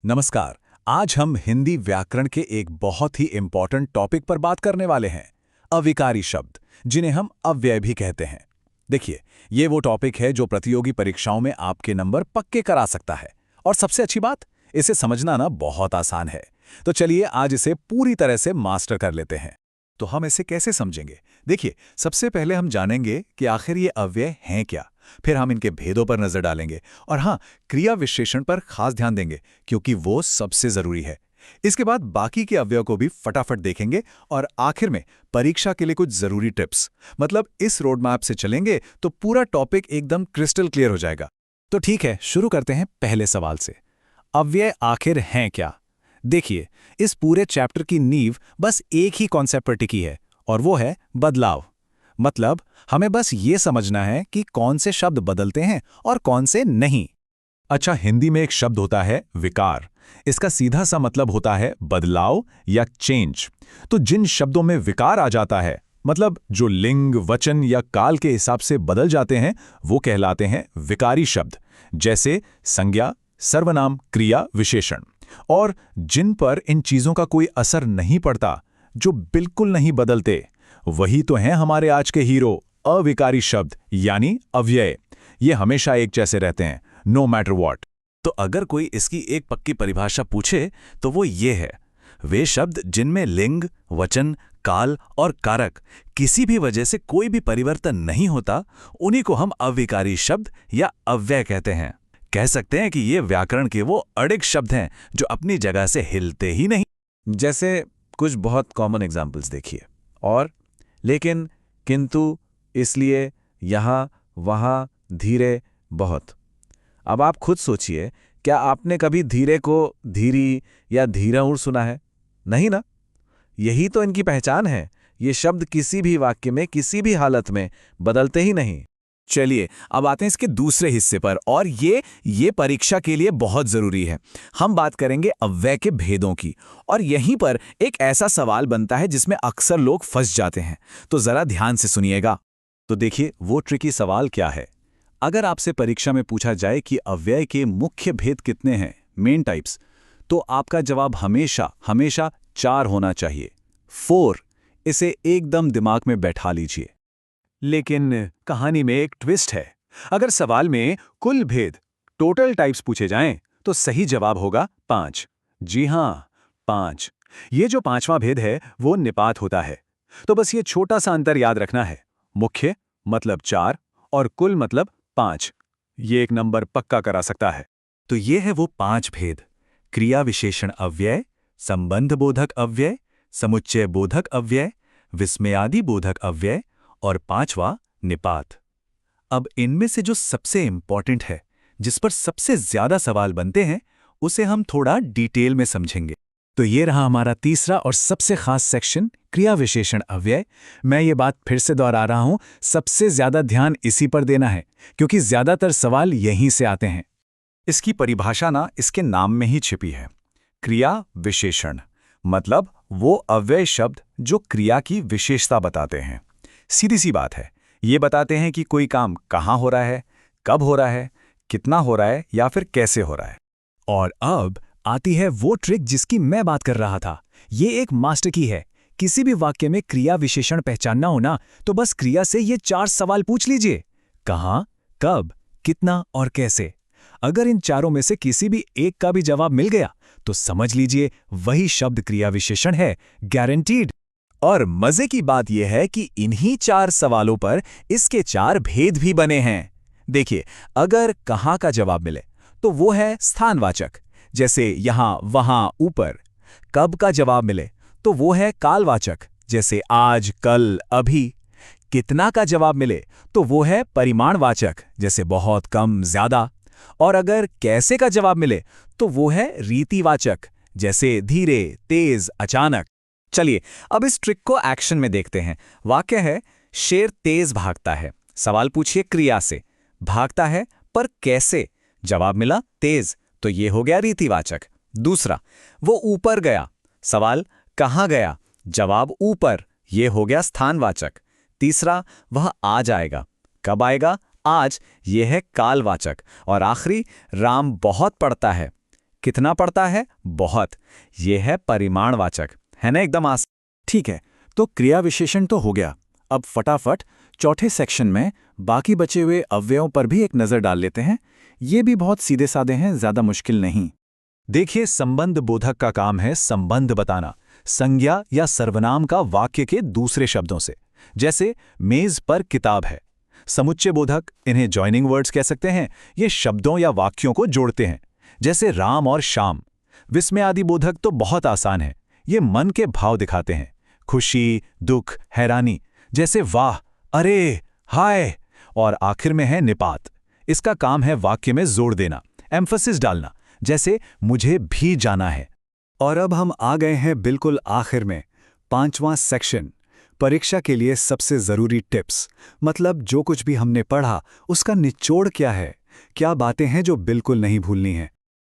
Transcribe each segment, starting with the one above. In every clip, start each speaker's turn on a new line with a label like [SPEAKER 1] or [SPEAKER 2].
[SPEAKER 1] नमस्कार। आज हम हिंदी व्याकरण के एक बहुत ही इम्पॉर्टेंट टॉपिक पर बात करने वाले हैं, अविकारी शब्द, जिन्हें हम अव्यय भी कहते हैं। देखिए, ये वो टॉपिक है जो प्रतियोगी परीक्षाओं में आपके नंबर पक्के करा सकता है। और सबसे अच्छी बात, इसे समझना ना बहुत आसान है। तो चलिए आज इसे पूरी तरह से मास्टर कर लेते हैं। तो हम इसे कैसे समझेंगे? देखिए, सबसे पहले हम जानेंगे कि आखिर ये अव्यय हैं क्या। फिर हम इनके भेदों पर नजर डालेंगे और हाँ, क्रिया विशेषण पर खास ध्यान देंगे क्योंकि वो सबसे जरूरी है। इसके बाद बाकी के अवयव को भी फटाफट देखेंगे और आखिर में परीक्षा के लिए कुछ जरूरी टिप्स, मतलब इस रोड मैप से चलेंगे तो पूरा टॉपिक एकदम क्रिस्टल क्लियर हो जाएगा। तो ठीक है, शुरू करते हैं पहले सवाल से। अव्यय आखिर हैं क्या? देखिए, इस पूरे चैप्टर की नींव बस एक ही कॉन्सेप्ट पर टिकी है और वो है बदलाव। मतलब हमें बस ये समझना है कि कौन से शब्द बदलते हैं और कौन से नहीं। अच्छा, हिंदी में एक शब्द होता है विकार। इसका सीधा सा मतलब होता है बदलाव या चेंज। तो जिन शब्दों में विकार आ जाता है, मतलब जो लिंग, वचन या काल के हिसाब से बदल जाते हैं, वो कहलाते हैं विकारी शब्द। जैसे संज्ञा, सर्वनाम, क्रिया, विशेषण। और जिन पर इन चीजों का कोई असर नहीं पड़ता, जो बिल्कुल नहीं बदलते, वही तो हैं हमारे आज के हीरो, अविकारी शब्द यानी अव्यय। ये हमेशा एक जैसे रहते हैं, नो मैटर व्हाट। तो अगर कोई इसकी एक पक्की परिभाषा पूछे तो वो ये है, वे शब्द जिनमें लिंग, वचन, काल और कारक किसी भी वजह से कोई भी परिवर्तन नहीं होता, उन्हीं को हम अविकारी शब्द या अव्यय कहते हैं। कह सकते हैं कि ये व्याकरण के वो अडिग शब्द हैं जो अपनी जगह से हिलते ही नहीं। जैसे कुछ बहुत कॉमन एग्जाम्पल्स देखिए, और, लेकिन, किंतु, इसलिए, यहाँ, वहाँ, धीरे, बहुत। अब आप खुद सोचिए, क्या आपने कभी धीरे को धीरी या धीरउर सुना है? नहीं ना? यही तो इनकी पहचान है। ये शब्द किसी भी वाक्य में किसी भी हालत में बदलते ही नहीं। चलिए अब आते हैं इसके दूसरे हिस्से पर, और ये परीक्षा के लिए बहुत जरूरी है। हम बात करेंगे अव्यय के भेदों की, और यहीं पर एक ऐसा सवाल बनता है जिसमें अक्सर लोग फंस जाते हैं। तो जरा ध्यान से सुनिएगा। तो देखिए, वो ट्रिकी सवाल क्या है। अगर आपसे परीक्षा में पूछा जाए कि अव्यय के मुख्य भेद कितने हैं, मेन टाइप्स, तो आपका जवाब हमेशा हमेशा 4 होना चाहिए। 4। इसे एकदम दिमाग में बैठा लीजिए। लेकिन कहानी में एक ट्विस्ट है। अगर सवाल में कुल भेद, टोटल टाइप्स पूछे जाएं, तो सही जवाब होगा 5। जी हां, 5। ये जो 5वां भेद है वो निपात होता है। तो बस ये छोटा सा अंतर याद रखना है। मुख्य मतलब 4 और कुल मतलब 5। ये एक नंबर पक्का करा सकता है। तो ये है वो 5 भेद: क्रिया विशेषण अव्यय, संबंध बोधक अव्यय, समुच्चय बोधक अव्यय, विस्मयादि बोधक अव्यय और 5वां निपात। अब इनमें से जो सबसे इंपॉर्टेंट है, जिस पर सबसे ज्यादा सवाल बनते हैं, उसे हम थोड़ा डिटेल में समझेंगे। तो ये रहा हमारा तीसरा और सबसे खास सेक्शन, क्रिया विशेषण अव्यय। मैं ये बात फिर से दोहरा रहा हूं, सबसे ज्यादा ध्यान इसी पर देना है क्योंकि ज्यादातर सवाल यहीं से आते हैं। इसकी परिभाषा ना इसके नाम में ही छिपी है। क्रिया विशेषण मतलब वो अव्यय शब्द जो क्रिया की विशेषता बताते हैं। सीधी सी बात है, ये बताते हैं कि कोई काम कहाँ हो रहा है, कब हो रहा है, कितना हो रहा है या फिर कैसे हो रहा है। और अब आती है वो ट्रिक जिसकी मैं बात कर रहा था। ये एक मास्टर की है। किसी भी वाक्य में क्रिया विशेषण पहचानना हो ना, तो बस क्रिया से ये 4 सवाल पूछ लीजिए: कहाँ, कब, कितना और कैसे। अगर इन चारों में से किसी भी एक का भी जवाब मिल गया तो समझ लीजिए वही शब्द क्रिया विशेषण है, गारंटीड। और मजे की बात यह है कि इन्हीं 4 सवालों पर इसके 4 भेद भी बने हैं। देखिए, अगर कहाँ का जवाब मिले तो वो है स्थानवाचक, जैसे यहाँ, वहाँ, ऊपर। कब का जवाब मिले तो वो है कालवाचक, जैसे आज, कल, अभी। कितना का जवाब मिले तो वो है परिमाणवाचक, जैसे बहुत, कम, ज्यादा। और अगर कैसे का जवाब मिले तो वो है रीतिवाचक, जैसे धीरे, तेज, अचानक। चलिए अब इस ट्रिक को एक्शन में देखते हैं। वाक्य है, शेर तेज भागता है। सवाल पूछिए क्रिया से, भागता है पर कैसे? जवाब मिला तेज, तो ये हो गया रीतिवाचक। दूसरा, वो ऊपर गया। सवाल, कहाँ गया? जवाब ऊपर, ये हो गया स्थानवाचक। तीसरा, वह आ जाएगा। कब आएगा? आज, ये है कालवाचक। और आखिरी, राम बहुत पढ़ता है। कितना पड़ता है? बहुत। ये है परिमाणवाचक, है ना, एकदम आसान।
[SPEAKER 2] ठीक है, तो क्रिया विशेषण तो हो गया। अब फटाफट चौथे सेक्शन में बाकी बचे हुए अव्ययों पर भी एक नज़र डाल लेते हैं। ये भी बहुत सीधे साधे हैं, ज़्यादा मुश्किल नहीं।
[SPEAKER 1] देखिए, संबंध बोधक का काम है संबंध बताना, संज्ञा या सर्वनाम का वाक्य के दूसरे शब्दों से। जैसे मेज पर किताब है। समुच्चय बोधक, इन्हें जॉइनिंग वर्ड्स कह सकते हैं, ये शब्दों या वाक्यों को जोड़ते हैं। जैसे राम और श्याम। विस्मय आदि बोधक तो बहुत आसान है, ये मन के भाव दिखाते हैं, खुशी, दुख, हैरानी। जैसे वाह, अरे, हाय। और आखिर में है निपात। इसका काम है वाक्य में जोर देना, एम्फसिस डालना। जैसे मुझे भी जाना है।
[SPEAKER 2] और अब हम आ गए हैं बिल्कुल आखिर में, 5वां सेक्शन, परीक्षा के लिए सबसे ज़रूरी टिप्स। मतलब जो कुछ भी हमने पढ़ा उसका निचोड़ क्या है, क्या बातें हैं जो बिल्कुल नहीं भूलनी है।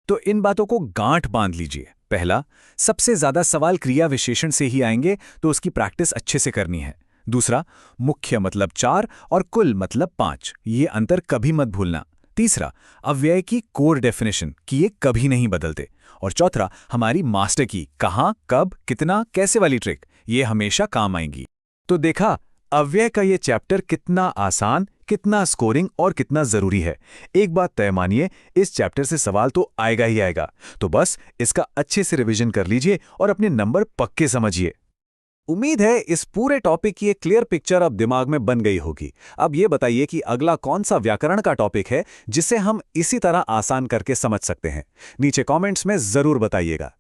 [SPEAKER 1] तो इन बातों को गांठ बांध लीजिए। पहला, सबसे ज्यादा सवाल क्रिया विशेषण से ही आएंगे, तो उसकी प्रैक्टिस अच्छे से करनी है। दूसरा, मुख्य मतलब 4 और कुल मतलब 5, ये अंतर कभी मत भूलना। तीसरा, अव्यय की कोर डेफिनेशन कि ये कभी नहीं बदलते। और चौथा, हमारी मास्टर की कहाँ, कब, कितना, कैसे वाली ट्रिक, ये हमेशा काम आएंगी। तो देखा, अव्यय का ये चैप्टर कितना आसान, कितना स्कोरिंग और कितना जरूरी है। एक बात तय मानिए, इस चैप्टर से सवाल तो आएगा ही आएगा। तो बस इसका अच्छे से रिवीजन कर लीजिए और अपने नंबर पक्के समझिए। उम्मीद है इस पूरे टॉपिक की एक क्लियर पिक्चर अब दिमाग में बन गई होगी। अब ये बताइए कि अगला कौन सा व्याकरण का टॉपिक है जिसे हम इसी तरह आसान करके समझ सकते हैं। नीचे कमेंट्स में जरूर बताइएगा।